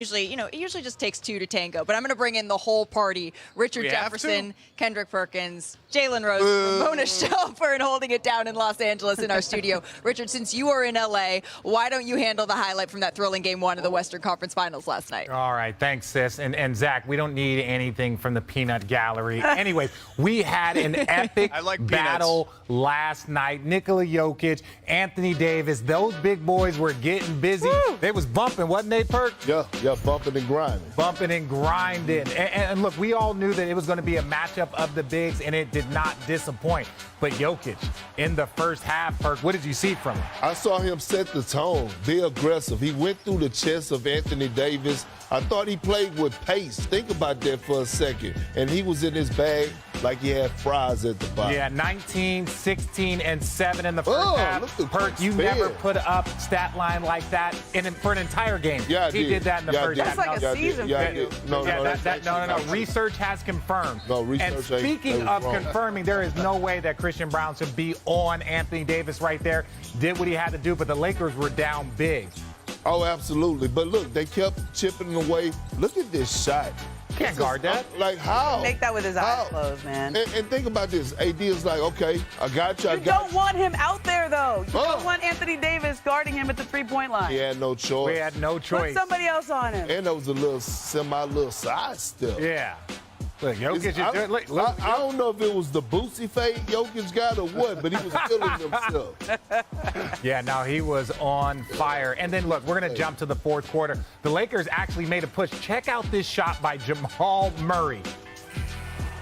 It usually just takes two to tango, but I'm going to bring in the whole party. Richard Jefferson, Kendrick Perkins, Jalen Rose, Ramona Shelfer, and holding it down in Los Angeles in our studio. Richard, since you are in LA, why don't you handle the highlight from that thrilling Game 1 of the Western Conference Finals last night? All right, thanks, sis. And Zach, we don't need anything from the peanut gallery. Anyway, we had an epic battle last night. Nikola Jokic, Anthony Davis, those big boys were getting busy. Woo! They was bumping, wasn't they, Perk? Yeah, bumping and grinding. Bumping and grinding. And look, we all knew that it was going to be a matchup of the bigs, and it did not disappoint. But Jokic, in the first half, Perk, what did you see from him? I saw him set the tone, be aggressive. He went through the chest of Anthony Davis. I thought he played with pace. Think about that for a second. And he was in his bag like he had fries at the bottom. Yeah, 19, 16, and 7 in the first half. Perk, you never put up stat line like that for an entire game. Yeah, he did that in the first half. That's like a season for you. No. Research has confirmed. No, research and speaking of confirming, there is no way that Christian Brown should be on Anthony Davis right there. Did what he had to do, but the Lakers were down big. Oh, absolutely. But look, they kept chipping away. Look at this shot. Can't guard that. Like, how? Make that with his eyes closed, man. And think about this. AD is like, okay, I got you. You don't want him out there, though. You don't want Anthony Davis guarding him at the three-point line. He had no choice. We had no choice. Put somebody else on him. And there was a little side step. Yeah. Look, Jokic is doing. Look, I don't know if it was the Boosie fade Jokic got or what, but he was feeling himself. Yeah, no, he was on fire. And then, look, we're going to jump to the fourth quarter. The Lakers actually made a push. Check out this shot by Jamal Murray.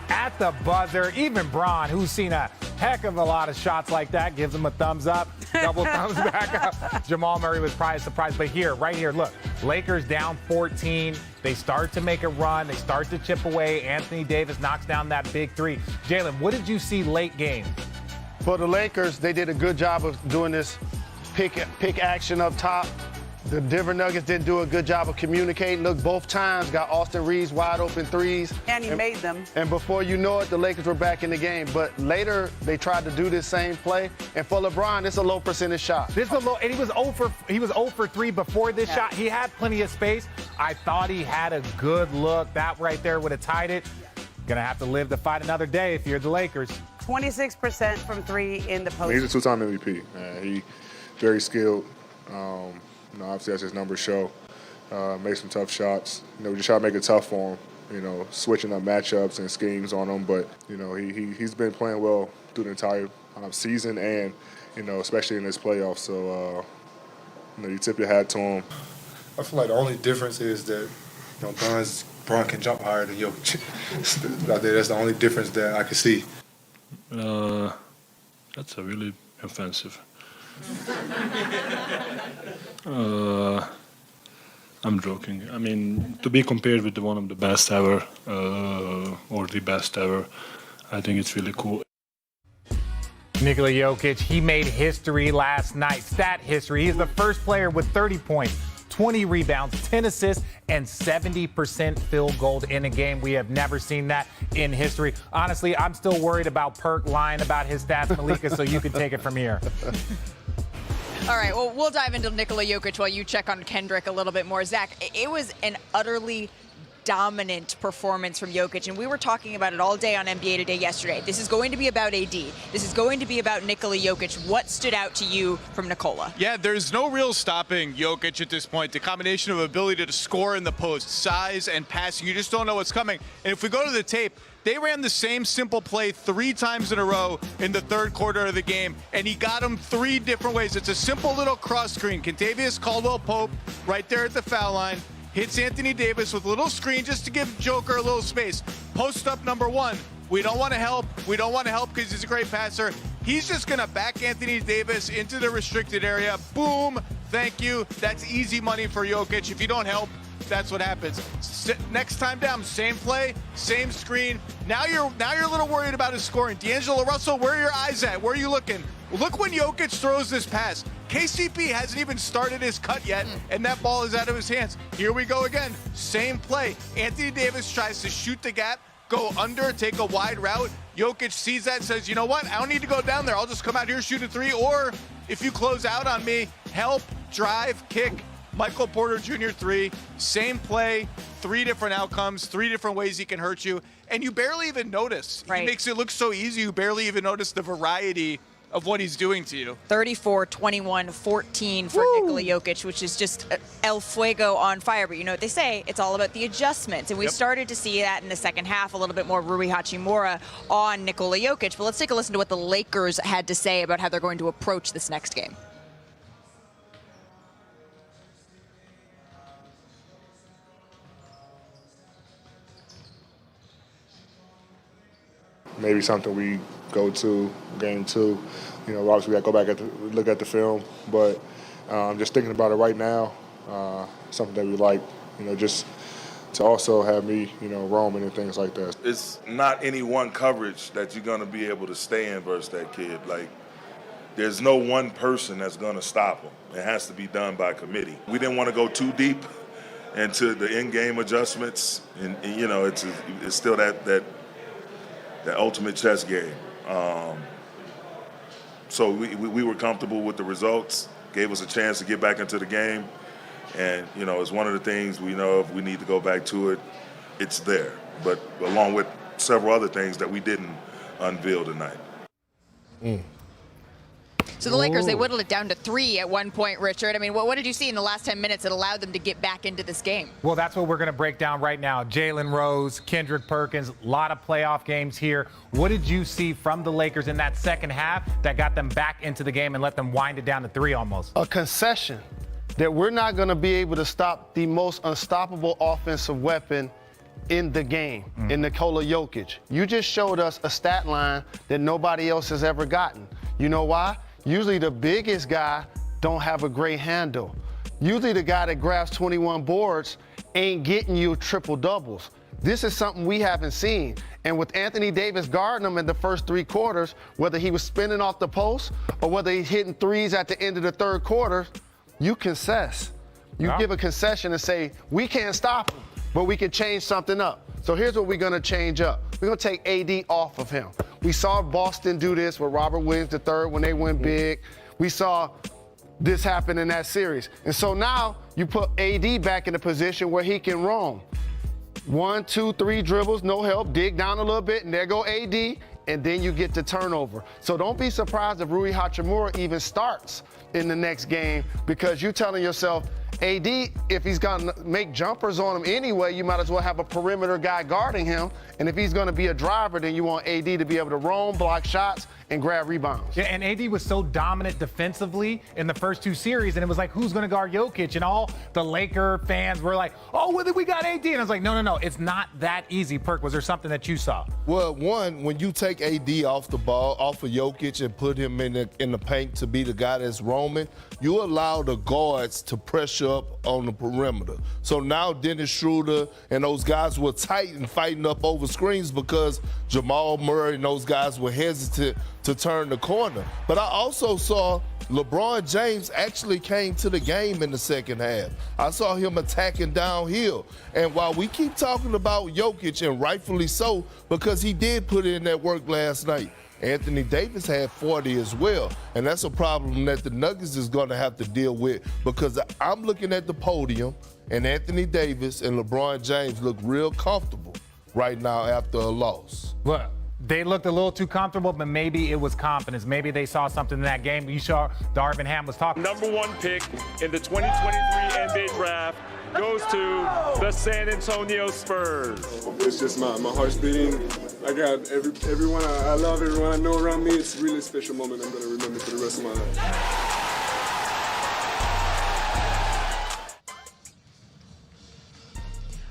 At the buzzer, even Bron, who's seen a heck of a lot of shots like that, gives him a thumbs up, double thumbs back up. Jamal Murray was probably surprised. But right here, look, Lakers down 14. They start to make a run. They start to chip away. Anthony Davis knocks down that big three. Jalen, what did you see late game? For the Lakers, they did a good job of doing this pick action up top. The Denver Nuggets didn't do a good job of communicating. Look, both times got Austin Reeves wide open threes. And he made them. And before you know it, the Lakers were back in the game. But later, they tried to do this same play. And for LeBron, it's a low percentage shot. This is a low, and he was 0 for 3 before this shot. He had plenty of space. I thought he had a good look. That right there would have tied it. Gonna have to live to fight another day if you're the Lakers. 26% from 3 in the post. He's a two-time MVP. He very skilled. Obviously, as his numbers show, made some tough shots. We just try to make it tough for him. Switching up matchups and schemes on him. But he's been playing well through the entire season, and especially in this playoffs. So you tip your hat to him. I feel like the only difference is that Bron can jump higher than Jokic. That's the only difference that I can see. That's a really offensive. I'm joking. I mean, to be compared with one of the best ever, or the best ever, I think it's really cool. Nikola Jokic, he made history last night. Stat history. He's the first player with 30 points, 20 rebounds, 10 assists, and 70% field goal in a game. We have never seen that in history. Honestly, I'm still worried about Perk lying about his stats, Malika, so you can take it from here. All right, well, we'll dive into Nikola Jokic while you check on Kendrick a little bit more. Zach, it was an utterly dominant performance from Jokic, and we were talking about it all day on NBA Today yesterday. This is going to be about AD. This is going to be about Nikola Jokic. What stood out to you from Nikola? Yeah, there's no real stopping Jokic at this point. The combination of ability to score in the post, size and passing, you just don't know what's coming. And if we go to the tape, they ran the same simple play 3 times in a row in the third quarter of the game, and he got them 3 different ways. It's a simple little cross screen. Contavious Caldwell-Pope right there at the foul line. Hits Anthony Davis with a little screen just to give Joker a little space. Post up number 1. We don't want to help. We don't want to help because he's a great passer. He's just going to back Anthony Davis into the restricted area. Boom. Thank you. That's easy money for Jokic. If you don't help, that's what happens. Next time down, same play, same screen. Now you're a little worried about his scoring. D'Angelo Russell, where are your eyes at? Where are you looking? Look when Jokic throws this pass. KCP hasn't even started his cut yet, and that ball is out of his hands. Here we go again. Same play. Anthony Davis tries to shoot the gap, go under, take a wide route. Jokic sees that, says, you know what? I don't need to go down there. I'll just come out here, shoot a 3. Or if you close out on me, help, drive, kick. Michael Porter Jr. 3, same play, 3 different outcomes, 3 different ways he can hurt you, and you barely even notice. Right. He makes it look so easy, you barely even notice the variety of what he's doing to you. 34, 21, 14 for Nikola Jokic, which is just El Fuego on fire. But you know what they say, it's all about the adjustments. And we started to see that in the second half, a little bit more Rui Hachimura on Nikola Jokic. But let's take a listen to what the Lakers had to say about how they're going to approach this next game. Maybe something we go to game 2. You know, obviously we got to go back look at the film, but just thinking about it right now, something that we like, you know, just to also have me, you know, roaming and things like that. It's not any one coverage that you're going to be able to stay in versus that kid. Like, there's no one person that's going to stop him. It has to be done by committee. We didn't want to go too deep into the in-game adjustments, and you know, it's still that ultimate chess game. So we were comfortable with the results, gave us a chance to get back into the game. And, you know, it's one of the things we know if we need to go back to it, it's there. But along with several other things that we didn't unveil tonight. So the Lakers, they whittled it down to 3 at one point, Richard. I mean, what did you see in the last 10 minutes that allowed them to get back into this game? Well, that's what we're going to break down right now. Jalen Rose, Kendrick Perkins, a lot of playoff games here. What did you see from the Lakers in that second half that got them back into the game and let them wind it down to 3 almost? A concession that we're not going to be able to stop the most unstoppable offensive weapon in the game, in Nikola Jokic. You just showed us a stat line that nobody else has ever gotten. You know why? Usually the biggest guy don't have a great handle. Usually the guy that grabs 21 boards ain't getting you triple doubles. This is something we haven't seen. And with Anthony Davis guarding him in the first 3 quarters, whether he was spinning off the post or whether he's hitting threes at the end of the third quarter, you concess. You give a concession and say, we can't stop him, but we can change something up. So here's what we're going to change up. We're going to take AD off of him. We saw Boston do this with Robert Williams III when they went big. We saw this happen in that series. And so now you put AD back in a position where he can roam. 1, 2, 3 dribbles, no help, dig down a little bit, and there go AD, and then you get the turnover. So don't be surprised if Rui Hachimura even starts in the next game, because you're telling yourself, AD, if he's going to make jumpers on him anyway, you might as well have a perimeter guy guarding him. And if he's going to be a driver, then you want AD to be able to roam, block shots, and grab rebounds. Yeah, and AD was so dominant defensively in the first 2 series, and it was like, who's going to guard Jokic? And all the Laker fans were like, oh, well, we got AD. And I was like, no, it's not that easy. Perk, was there something that you saw? Well, one, when you take AD off the ball, off of Jokic, and put him in the paint to be the guy that's roaming, you allow the guards to pressure up on the perimeter. So now Dennis Schroeder and those guys were tight and fighting up over screens because Jamal Murray and those guys were hesitant to turn the corner. But I also saw LeBron James actually came to the game in the second half. I saw him attacking downhill. And while we keep talking about Jokic, and rightfully so, because he did put in that work last night, Anthony Davis had 40 as well. And that's a problem that the Nuggets is going to have to deal with, because I'm looking at the podium, and Anthony Davis and LeBron James look real comfortable right now after a loss. Look, they looked a little too comfortable, but maybe it was confidence. Maybe they saw something in that game. You saw Darvin Ham was talking. Number 1 pick in the 2023 NBA draft goes to the San Antonio Spurs. It's just my heart's beating. I got everyone I love, everyone I know around me. It's a really special moment I'm going to remember for the rest of my life.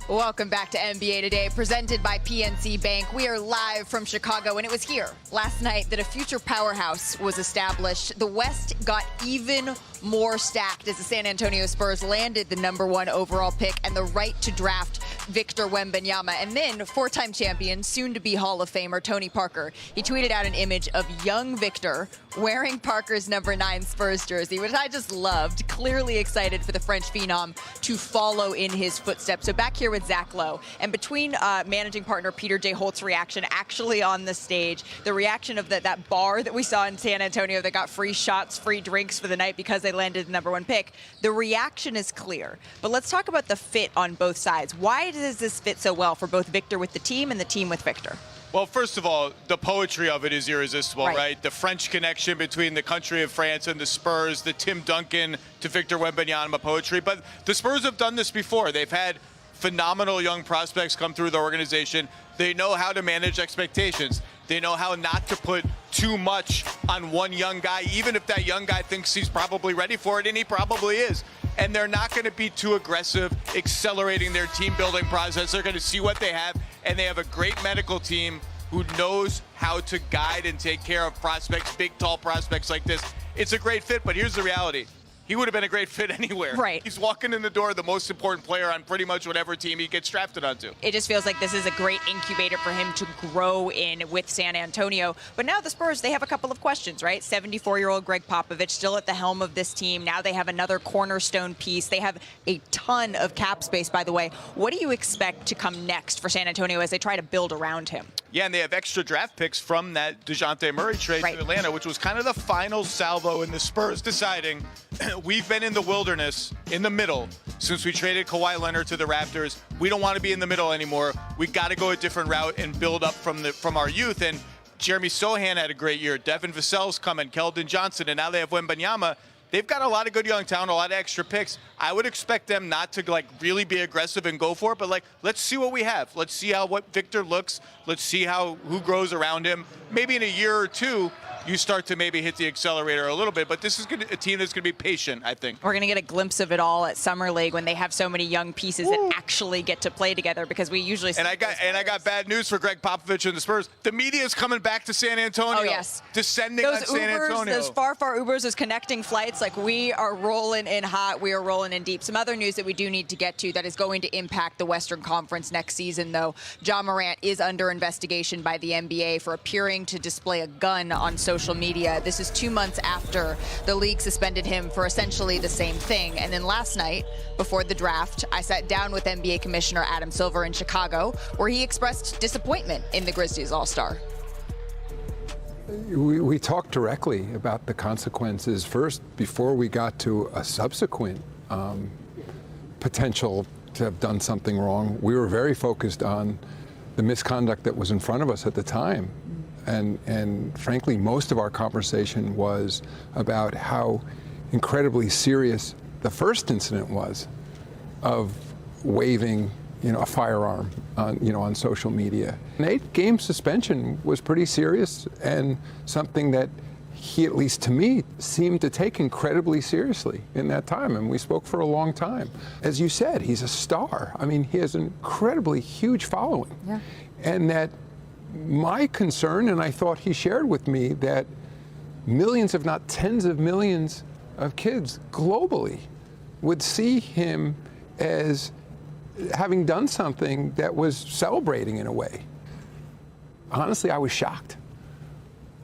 Welcome back to NBA Today, presented by PNC Bank. We are live from Chicago, and it was here last night that a future powerhouse was established. The West got even more stacked as the San Antonio Spurs landed the number 1 overall pick and the right to draft Victor Wembanyama. And then four-time champion, soon-to-be Hall of Famer Tony Parker. He tweeted out an image of young Victor wearing Parker's number 9 Spurs jersey, which I just loved. Clearly excited for the French phenom to follow in his footsteps. So back here with Zach Lowe. And between managing partner Peter J. Holt's reaction actually on the stage, the reaction of that bar that we saw in San Antonio that got free shots, free drinks for the night because they landed the number 1 pick, the reaction is clear. But let's talk about the fit on both sides. Why does this fit so well for both Victor with the team and the team with Victor? Well, first of all, the poetry of it is irresistible, right? The French connection between the country of France and the Spurs, the Tim Duncan to Victor Wembanyama poetry. But the Spurs have done this before. They've had phenomenal young prospects come through the organization. They know how to manage expectations. They know how not to put too much on one young guy, even if that young guy thinks he's probably ready for it, and he probably is. And they're not going to be too aggressive accelerating their team-building process. They're going to see what they have, and they have a great medical team who knows how to guide and take care of prospects, big, tall prospects like this. It's a great fit, but here's the reality. He would have been a great fit anywhere. Right. He's walking in the door, the most important player on pretty much whatever team he gets drafted onto. It just feels like this is a great incubator for him to grow in with San Antonio. But now the Spurs, they have a couple of questions, right? 74-year-old Greg Popovich still at the helm of this team. Now they have another cornerstone piece. They have a ton of cap space, by the way. What do you expect to come next for San Antonio as they try to build around him? Yeah, and they have extra draft picks from that DeJounte Murray trade to Atlanta, which was kind of the final salvo in the Spurs deciding we've been in the wilderness, in the middle, since we traded Kawhi Leonard to the Raptors. We don't want to be in the middle anymore. We got to go a different route and build up from our youth. And Jeremy Sohan had a great year. Devin Vassell's coming, Keldon Johnson, and now they have Wembanyama. They've got a lot of good young talent, a lot of extra picks. I would expect them not to really be aggressive and go for it, but let's see what we have. Let's see what Victor looks. Let's see who grows around him. Maybe in a year or two, you start to maybe hit the accelerator a little bit, but this is a team that's going to be patient, I think. We're going to get a glimpse of it all at Summer League when they have so many young pieces that actually get to play together, because we usually see I got bad news for Greg Popovich and the Spurs. The media is coming back to San Antonio. Oh, yes. Descending on San Antonio. Those far Ubers, those connecting flights, we are rolling in hot, we are rolling in deep. Some other news that we do need to get to that is going to impact the Western Conference next season, though. Ja Morant is under investigation by the NBA for appearing to display a gun on social media. This is 2 months after the league suspended him for essentially the same thing. And then last night, before the draft, I sat down with NBA Commissioner Adam Silver in Chicago, where he expressed disappointment in the Grizzlies All-Star. We talked directly about the consequences first before we got to a subsequent potential to have done something wrong. We were very focused on the misconduct that was in front of us at the time. And frankly, most of our conversation was about how incredibly serious the first incident was of waving, a firearm on social media. An 8-game suspension was pretty serious and something that he, at least to me, seemed to take incredibly seriously in that time. And we spoke for a long time. As you said, he's a star. I mean, he has an incredibly huge following. Yeah. And that my concern, and I thought he shared with me, that millions, if not tens of millions of kids globally would see him as having done something that was celebrating in a way. Honestly, I was shocked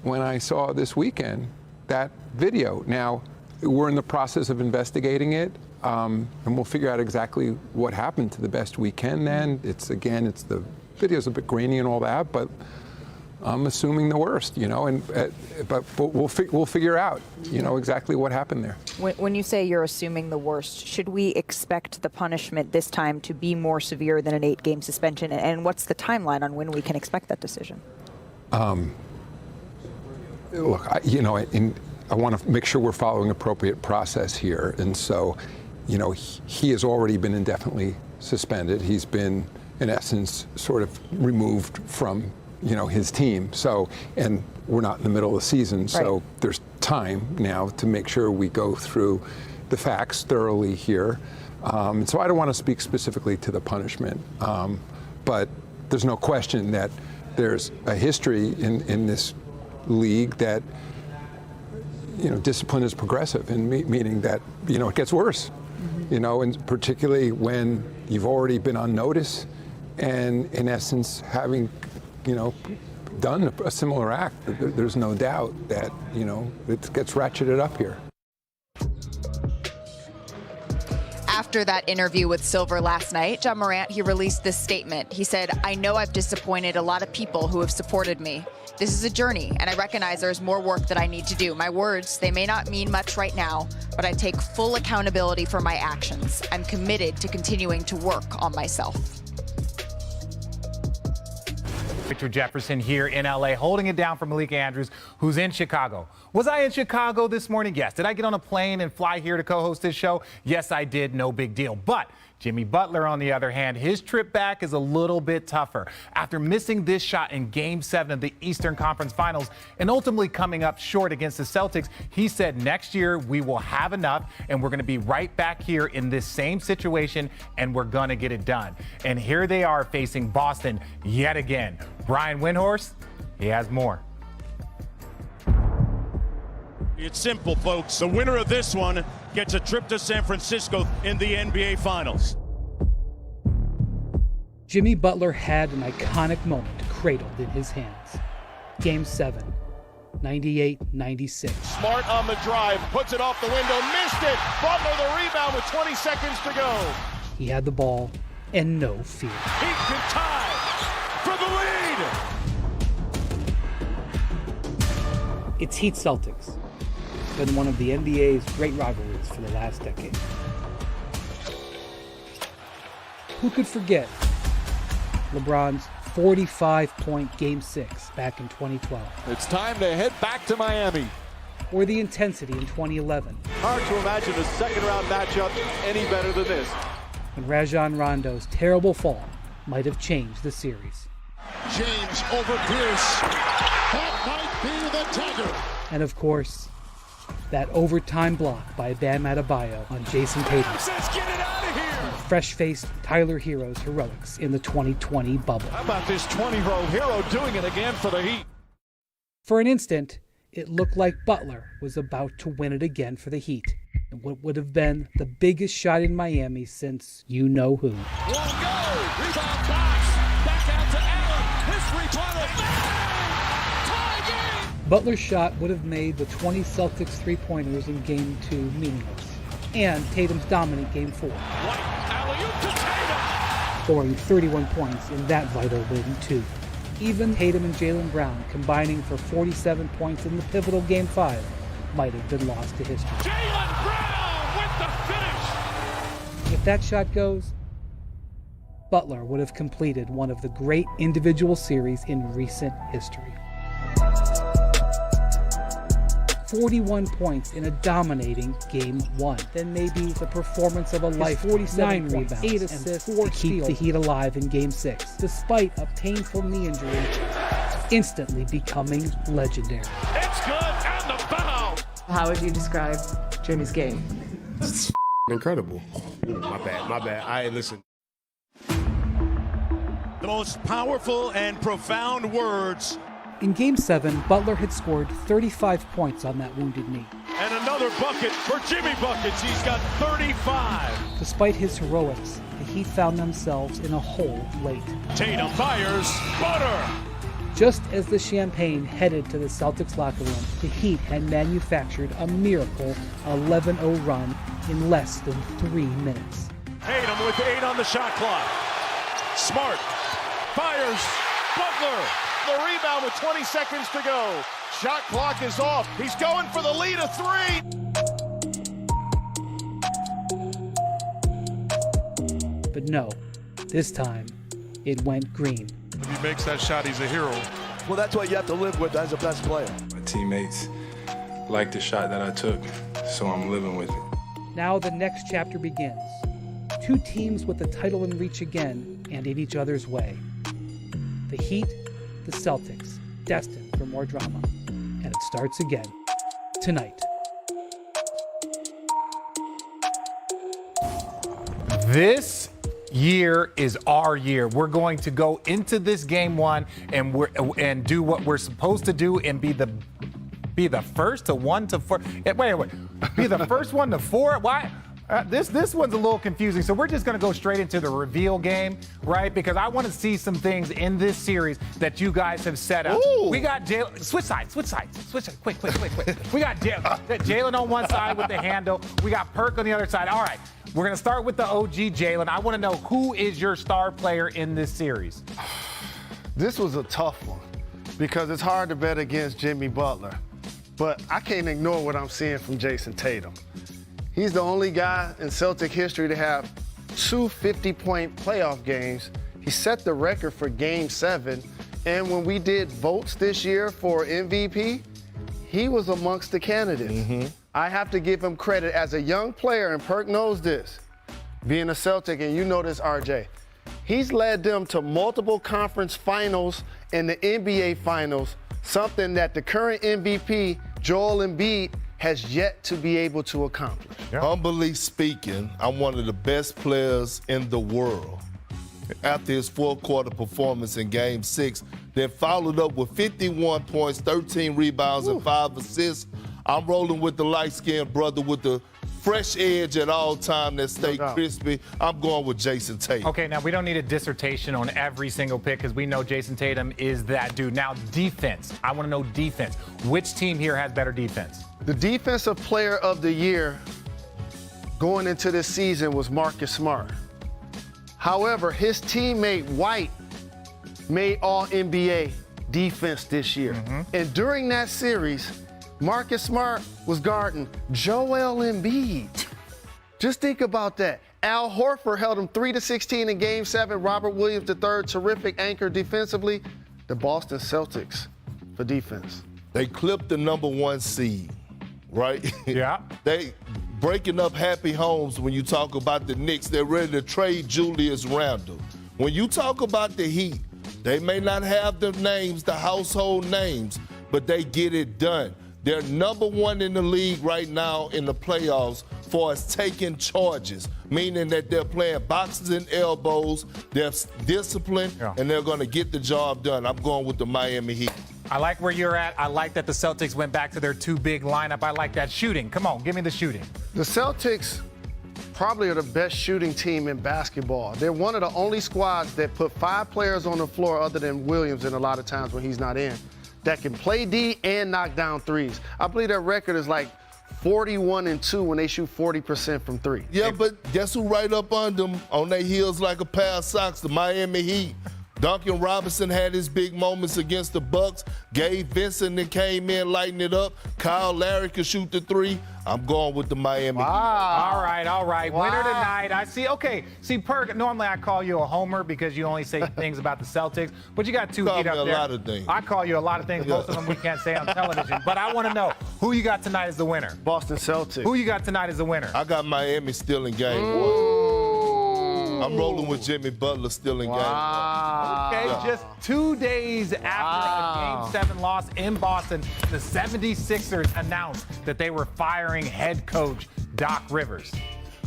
when I saw this weekend that video. Now, we're in the process of investigating it, and we'll figure out exactly what happened to the best we can then. It's the video's a bit grainy and all that, but I'm assuming the worst, but we'll figure out, exactly what happened there. When you say you're assuming the worst, should we expect the punishment this time to be more severe than an 8-game suspension? And what's the timeline on when we can expect that decision? Look, I want to make sure we're following appropriate process here. And so, he has already been indefinitely suspended. He's been, in essence, sort of removed from his team. So, and we're not in the middle of the season, so there's time now to make sure we go through the facts thoroughly here. So I don't want to speak specifically to the punishment, but there's no question that there's a history in this league that, discipline is progressive, and meaning that, it gets worse. and particularly when you've already been on notice and, in essence, having, done a similar act. There's no doubt that, it gets ratcheted up here. After that interview with Silver last night, Ja Morant, he released this statement. He said, "I know I've disappointed a lot of people who have supported me. This is a journey, and I recognize there's more work that I need to do. My words, they may not mean much right now, but I take full accountability for my actions. I'm committed to continuing to work on myself." Victor Jefferson here in LA, holding it down for Malika Andrews, who's in Chicago. Was I in Chicago this morning? Yes. Did I get on a plane and fly here to co-host this show? Yes, I did. No big deal. But Jimmy Butler, on the other hand, his trip back is a little bit tougher. After missing this shot in Game 7 of the Eastern Conference Finals and ultimately coming up short against the Celtics, he said next year we will have enough and we're going to be right back here in this same situation and we're going to get it done. And here they are facing Boston yet again. Brian Windhorst, he has more. It's simple, folks. The winner of this one gets a trip to San Francisco in the NBA Finals. Jimmy Butler had an iconic moment cradled in his hands. Game 7, 98-96. Smart on the drive, puts it off the window, missed it. Butler the rebound with 20 seconds to go. He had the ball and no fear. Heat can tie for the lead. It's Heat Celtics. It's been one of the NBA's great rivalries for the last decade. Who could forget LeBron's 45-point Game 6 back in 2012? It's time to head back to Miami. Or the intensity in 2011. Hard to imagine a second-round matchup any better than this. When Rajon Rondo's terrible fall might have changed the series. James over Pierce. That might be the dagger. And of course, that overtime block by Bam Adebayo on Jason Tatum. Says, get it out of here. Fresh-faced Tyler Hero's heroics in the 2020 bubble. How about this 20-year-old hero doing it again for the Heat? For an instant, it looked like Butler was about to win it again for the Heat. And what would have been the biggest shot in Miami since you know who. Won't go. Rebound box. Back out to Allen. His three-pointer. Tie game. Butler's shot would have made the 20 Celtics three-pointers in Game 2 meaningless. And Tatum's dominant Game 4. Alley-oop to Tatum. Scoring 31 points in that vital win, too. Even Tatum and Jaylen Brown combining for 47 points in the pivotal Game 5 might have been lost to history. Jaylen Brown with the finish. If that shot goes, Butler would have completed one of the great individual series in recent history. 41 points in a dominating Game 1. Then maybe the performance of a life, 49 rebounds, 8 assists, and 4 to keep the Heat alive in Game 6, despite a painful knee injury, instantly becoming legendary. It's good, and the foul. How would you describe Jimmy's game? It's incredible. My bad. Listen. The most powerful and profound words. In Game 7, Butler had scored 35 points on that wounded knee. And another bucket for Jimmy Buckets. He's got 35. Despite his heroics, the Heat found themselves in a hole late. Tatum fires. Butter. Just as the champagne headed to the Celtics locker room, the Heat had manufactured a miracle 11-0 run in less than 3 minutes. Tatum with 8 on the shot clock. Smart fires. Butler. The rebound with 20 seconds to go. Shot clock is off. He's going for the lead of 3. But no, this time it went green. When he makes that shot, he's a hero. Well, that's what you have to live with as a best player. My teammates liked the shot that I took, so I'm living with it. Now the next chapter begins. 2 teams with the title in reach again and in each other's way. The Heat, the Celtics, destined for more drama. And it starts again tonight. This year is our year. We're going to go into this Game 1 and do what we're supposed to do and be the first to 1 to 4. Wait. Be the first one to 4? Why? This one's a little confusing, so we're just going to go straight into the reveal game, right? Because I want to see some things in this series that you guys have set up. Ooh. We got Jalen. Switch sides. Quick. We got Jalen on one side with the handle. We got Perk on the other side. All right, we're going to start with the OG Jalen. I want to know, who is your star player in this series? This was a tough one because it's hard to bet against Jimmy Butler. But I can't ignore what I'm seeing from Jason Tatum. He's the only guy in Celtic history to have 2 50-point playoff games. He set the record for Game 7. And when we did votes this year for MVP, he was amongst the candidates. I have to give him credit as a young player, and Perk knows this, being a Celtic, and you know this, RJ. He's led them to multiple conference finals and the NBA finals, something that the current MVP, Joel Embiid, has yet to be able to accomplish. Humbly speaking, I'm one of the best players in the world. After his fourth-quarter performance in Game 6, that followed up with 51 points, 13 rebounds, and 5 assists, I'm rolling with the light-skinned brother with the fresh edge at all time that stay crispy. I'm going with Jason Tatum. Okay, now we don't need a dissertation on every single pick because we know Jason Tatum is that dude. Now, defense. I want to know defense. Which team here has better defense? The defensive player of the year going into this season was Marcus Smart. However, his teammate White made All-NBA defense this year. And during that series, Marcus Smart was guarding Joel Embiid. Just think about that. Al Horford held him 3-16 in Game 7. Robert Williams III, terrific anchor defensively. The Boston Celtics for defense. They clipped the #1 seed, right? Yeah. They breaking up happy homes when you talk about the Knicks. They're ready to trade Julius Randle. When you talk about the Heat, they may not have the names, the household names, but they get it done. They're #1 in the league right now in the playoffs for us taking charges, meaning that they're playing boxes and elbows, they're disciplined, and they're going to get the job done. I'm going with the Miami Heat. I like where you're at. I like that the Celtics went back to their 2 big lineup. I like that shooting. Come on, give me the shooting. The Celtics probably are the best shooting team in basketball. They're one of the only squads that put 5 players on the floor other than Williams in a lot of times when he's not in, that can play D and knock down threes. I believe their record is like 41-2 when they shoot 40% from 3. Yeah, but guess who right up under them on their heels like a pair of socks? The Miami Heat. Duncan Robinson had his big moments against the Bucks. Gabe Vincent that came in lighting it up. Kyle Lowry could shoot the 3. I'm going with the Miami Heat. All right. Winner tonight. I see. Okay. See, Perk, normally I call you a homer because you only say things about the Celtics, but you got 2 feet up there. You call me a lot of things. I call you a lot of things. Most of them we can't say on television. But I want to know, who you got tonight as the winner? Boston Celtics. Who you got tonight as the winner? I got Miami still in Game 1. I'm rolling with Jimmy Butler still in Game 1. Okay, just 2 days after a Game 7 loss in Boston, the 76ers announced that they were firing head coach Doc Rivers.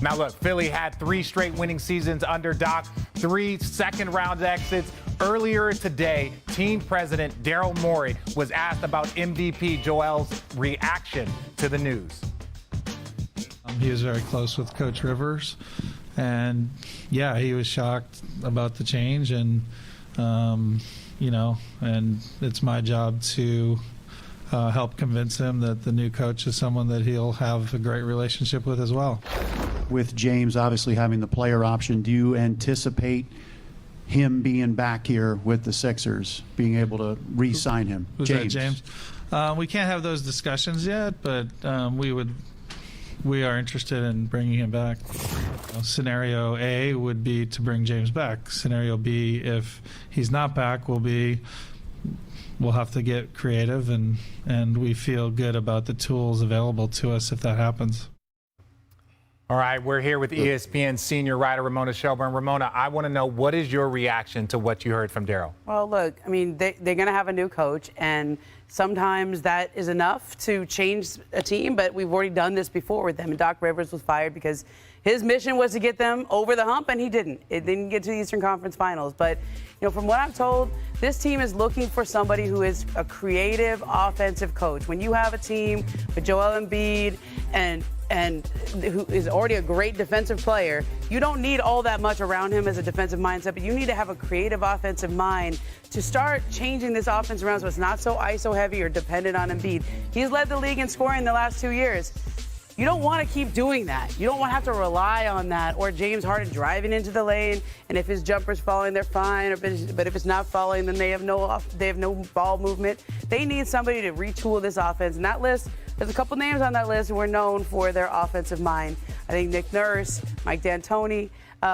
Now look, Philly had 3 straight winning seasons under Doc, 3 second-round exits. Earlier today, team president Daryl Morey was asked about MVP Joel's reaction to the news. He was very close with Coach Rivers. And yeah, he was shocked about the change, and and it's my job to help convince him that the new coach is someone that he'll have a great relationship with as well. With James obviously having the player option, do you anticipate him being back here with the Sixers, being able to re-sign him? Who's James. that, James? We can't have those discussions yet, but we are interested in bringing him back. Scenario A would be to bring James back. Scenario B, if he's not back, will be we'll have to get creative, and we feel good about the tools available to us if that happens. All right, we're here with ESPN senior writer Ramona Shelburne. Ramona, I want to know, what is your reaction to what you heard from Daryl? Well, look, I mean, they're going to have a new coach, and sometimes that is enough to change a team, but we've already done this before with them. And Doc Rivers was fired because his mission was to get them over the hump, and he didn't. It didn't get to the Eastern Conference Finals. But, from what I'm told, this team is looking for somebody who is a creative offensive coach. When you have a team with Joel Embiid and who is already a great defensive player, you don't need all that much around him as a defensive mindset, but you need to have a creative offensive mind to start changing this offense around so it's not so ISO heavy or dependent on Embiid. He's led the league in scoring the last 2 years. You don't want to keep doing that. You don't want to have to rely on that, or James Harden driving into the lane, and if his jumper's falling, they're fine. But if it's not falling, then they have no ball movement. They need somebody to retool this offense. And that list, there's a couple names on that list who are known for their offensive mind. I think Nick Nurse, Mike D'Antoni.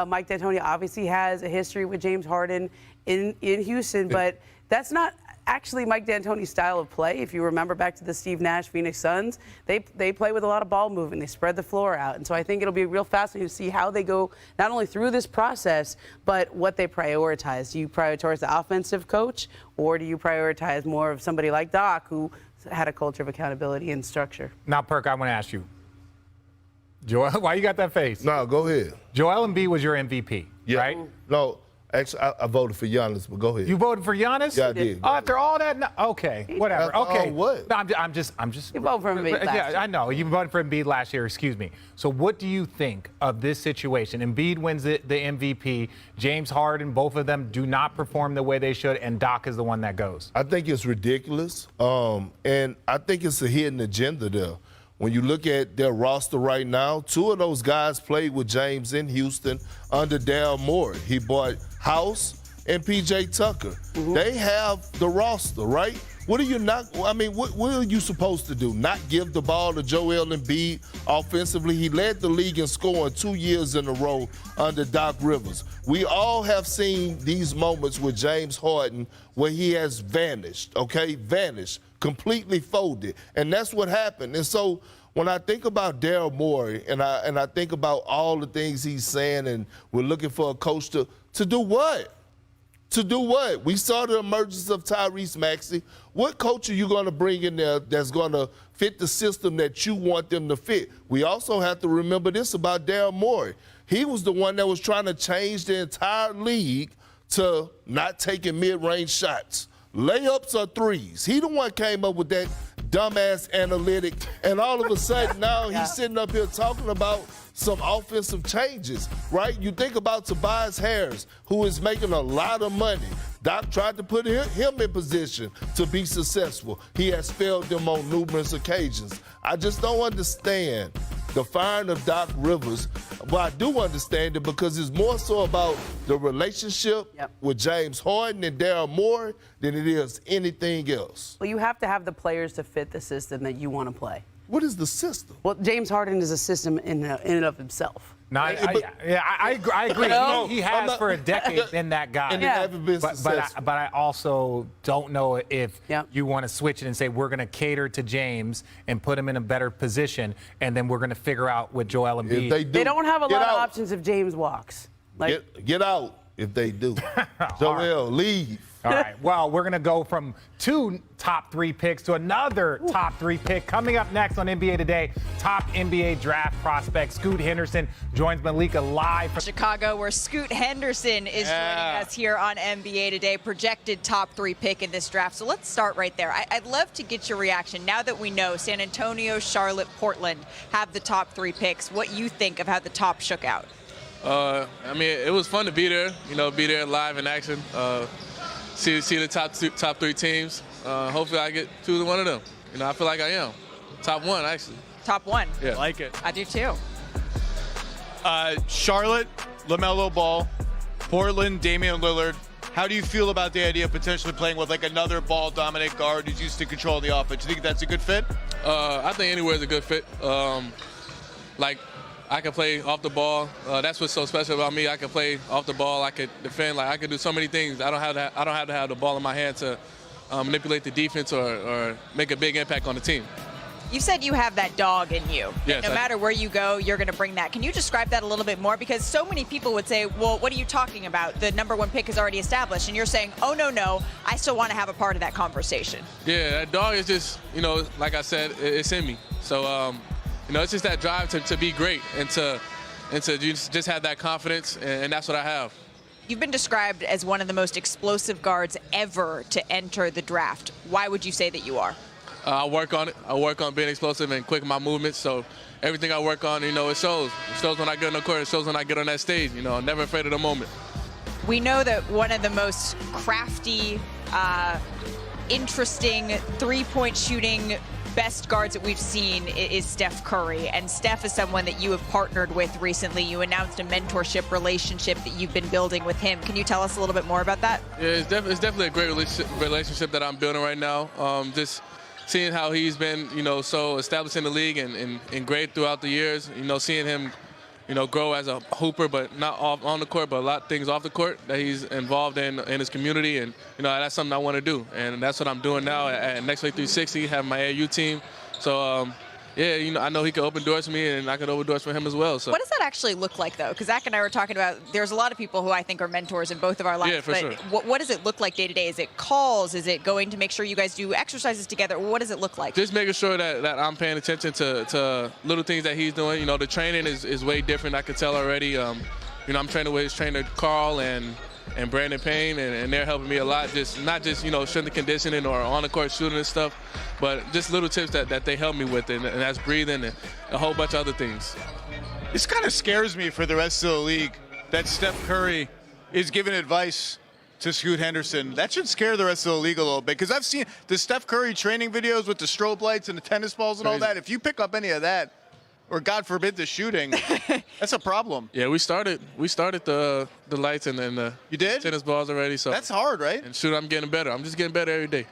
Mike D'Antoni obviously has a history with James Harden in Houston, but that's not actually Mike D'Antoni's style of play. If you remember back to the Steve Nash Phoenix Suns, they play with a lot of ball movement. They spread the floor out. And so I think it'll be real fascinating to see how they go not only through this process, but what they prioritize. Do you prioritize the offensive coach, or do you prioritize more of somebody like Doc, who had a culture of accountability and structure? Now, Perk, I want to ask you, Joel, why you got that face? No, go ahead. Joel Embiid was your MVP, right? No. Actually, I voted for Giannis, but go ahead. You voted for Giannis? Yeah, I did. After all that? No, okay, whatever. Okay. What? No, I'm just. You voted for Embiid last year. Yeah, I know. You voted for Embiid last year, excuse me. So what do you think of this situation? Embiid wins the MVP. James Harden, both of them do not perform the way they should, and Doc is the one that goes. I think it's ridiculous, and I think it's a hidden agenda there. When you look at their roster right now, 2 of those guys played with James in Houston under Daryl Morey. He bought House and P.J. Tucker. They have the roster, right? What are you supposed to do? Not give the ball to Joel Embiid offensively? He led the league in scoring 2 years in a row under Doc Rivers. We all have seen these moments with James Harden where he has vanished, vanished, completely folded. And that's what happened. And so when I think about Daryl Morey and I think about all the things he's saying, and we're looking for a coach to do what? To do what? We saw the emergence of Tyrese Maxey. What coach are you going to bring in there that's going to fit the system that you want them to fit? We also have to remember this about Daryl Morey. He was the one that was trying to change the entire league to not taking mid-range shots. Layups or threes. He the one came up with that dumbass analytic, and all of a sudden now he's sitting up here talking about some offensive changes, right? You think about Tobias Harris, who is making a lot of money. Doc tried to put him in position to be successful. He has failed them on numerous occasions. I just don't understand the firing of Doc Rivers. Well, I do understand it because it's more so about the relationship with James Harden and Daryl Morey than it is anything else. Well, you have to have the players to fit the system that you want to play. What is the system? Well, James Harden is a system in and of himself. No, I agree. He has for a decade been that guy. And haven't been successful. But I also don't know if you want to switch it and say we're going to cater to James and put him in a better position, and then we're going to figure out with Joel Embiid. They don't have a lot of options if James walks. Get out if they do. Joel, leave. All right. Well, we're going to go from 2 top 3 picks to another top 3 pick. Coming up next on NBA Today, top NBA draft prospect Scoot Henderson joins Malika live from Chicago, where Scoot Henderson is joining us here on NBA Today, projected top 3 pick in this draft. So let's start right there. I'd love to get your reaction now that we know San Antonio, Charlotte, Portland have the top 3 picks. What you think of how the top shook out? It was fun to be there. Be there live in action. See the top 3 teams. Hopefully I get to one of them. I feel like I am. Top 1, actually. Top 1? Yeah. I like it. I do too. Charlotte, LaMelo Ball, Portland, Damian Lillard. How do you feel about the idea of potentially playing with another ball-dominant guard who's used to control the offense? Do you think that's a good fit? I think anywhere's a good fit. I can play off the ball. That's what's so special about me. I can play off the ball. I could defend. I can do so many things. I don't have to have the ball in my hand to manipulate the defense or make a big impact on the team. You said you have that dog in you. Yes, no matter where you go, you're going to bring that. Can you describe that a little bit more? Because so many people would say, well, what are you talking about? The number 1 pick is already established. And you're saying, oh, no, I still want to have a part of that conversation. Yeah, that dog is just, like I said, it's in me. So, it's just that drive to be great and to and to just have that confidence, and that's what I have. You've been described as one of the most explosive guards ever to enter the draft. Why would you say that you are? I work on it. I work on being explosive and quick in my movements. So everything I work on, it shows. It shows when I get on the court. It shows when I get on that stage. I'm never afraid of the moment. We know that one of the most crafty, interesting three-point shooting best guards that we've seen is Steph Curry. And Steph is someone that you have partnered with recently. You announced a mentorship relationship that you've been building with him. Can you tell us a little bit more about that? Yeah, it's definitely a great relationship that I'm building right now. Just seeing how he's been, so established in the league and great throughout the years. Seeing him, grow as a hooper, but not on the court, but a lot of things off the court that he's involved in his community, and that's something I want to do, and that's what I'm doing now at Next Play 360, have my AU team. So I know he can open doors for me, and I can open doors for him as well. So what does that actually look like, though? Because Zach and I were talking about, there's a lot of people who I think are mentors in both of our lives. Yeah, for sure. What does it look like day to day? Is it calls? Is it going to make sure you guys do exercises together? What does it look like? Just making sure that I'm paying attention to little things that he's doing. The training is way different. I can tell already. I'm training with his trainer Carl and Brandon Payne, and they're helping me a lot. Not just strength and conditioning or on the court shooting and stuff, but just little tips that they help me with, and that's breathing and a whole bunch of other things. This kind of scares me for the rest of the league that Steph Curry is giving advice to Scoot Henderson. That should scare the rest of the league a little bit, because I've seen the Steph Curry training videos with the strobe lights and the tennis balls and all that. If you pick up any of that, or God forbid the shooting, that's a problem. Yeah, we started the lights and then the you did? tennis balls already. So that's hard, right? And shoot, I'm getting better. I'm just getting better every day.